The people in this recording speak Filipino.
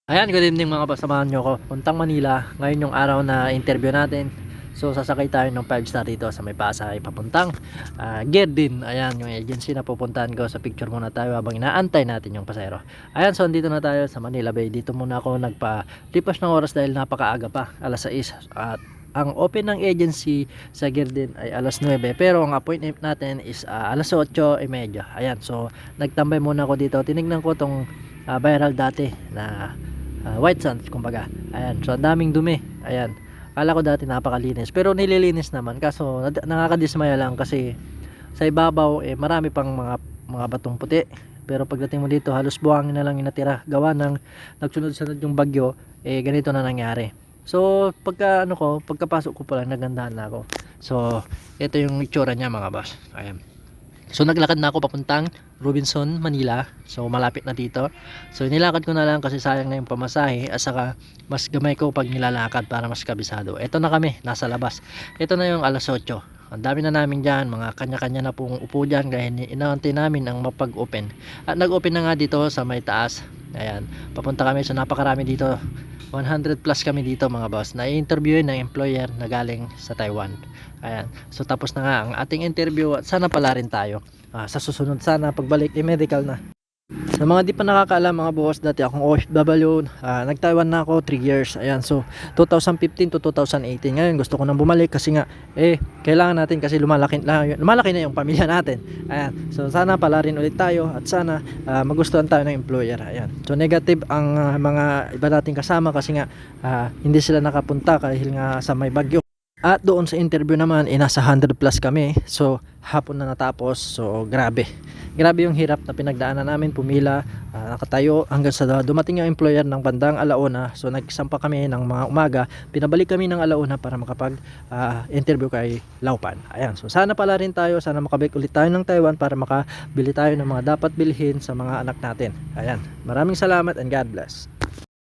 Ayan, good evening mga boss, samahan nyo ko. Puntang Manila, ngayon yung araw na interview natin. So sasakay tayo ng 5 star dito sa may Pasay papuntang Gerdin. Ayan yung agency na pupuntahan ko. Sa picture muna tayo habang inaantay natin yung pasahero. Ayan, so dito na tayo sa Manila Bay. Dito muna ako nagpa-lipas ng oras dahil napakaaga pa, alas 6. At ang open ng agency sa Gerdin ay alas 9, pero ang appointment natin is alas 8:30. Ayan, so nagtambay muna ako dito. Tinignan ko tong viral dati na white sands kumbaga. Ayan, so ang daming dumi. Ayan, kala ko dati napakalinis pero nililinis naman, kaso nakakadismaya lang kasi sa ibabaw marami pang mga batong puti, pero pagdating mo dito halos buhangin na lang yung natira gawa ng nagsunod-sunod yung bagyo. Ganito na nangyari. So pagkapasok ko pa lang nagandahan na ako. So ito yung itsura niya mga boss. Ayan. So naglakad na ako papuntang Robinson, Manila. So malapit na dito. So nilakad ko na lang kasi sayang na yung pamasahe, at saka mas gamay ko pag nilalakad para mas kabisado. Ito na kami, nasa labas. Ito na yung alas 8. Ang dami na namin dyan, mga kanya-kanya na pong upo dyan dahil inaantay namin ang mapag-open. At nag-open na nga dito sa may taas. Ayan, papunta kami, so napakarami dito. 100 plus kami dito mga boss, na i-interview ng employer na galing sa Taiwan. Ayan, so tapos na nga ang ating interview at sana pala rin tayo sa susunod, sana pagbalik medical na. Sa mga di pa nakakaalam mga boss, dati akong OFW, nag-Taiwan na ako 3 years. Ayan, so 2015 to 2018. Ngayon gusto ko nang bumalik kasi nga kailangan natin, kasi lumalaki na yung pamilya natin. Ayan, so sana pala rin ulit tayo at sana magustuhan tayo ng employer. Ayan, so negative ang mga iba nating kasama kasi nga hindi sila nakapunta dahil nga sa may bagyo. At doon sa interview naman nasa 100 plus kami. So hapon na natapos. So grabe yung hirap na pinagdaanan namin, pumila, nakatayo hanggang sa dumating yung employer ng bandang alauna. So nagsampa kami ng mga umaga, pinabalik kami ng alauna para makapag interview kay Laupan. Ayan, so sana pala rin tayo, sana makabalik ulit tayo ng Taiwan para makabili tayo ng mga dapat bilhin sa mga anak natin. Ayan, maraming salamat and God bless.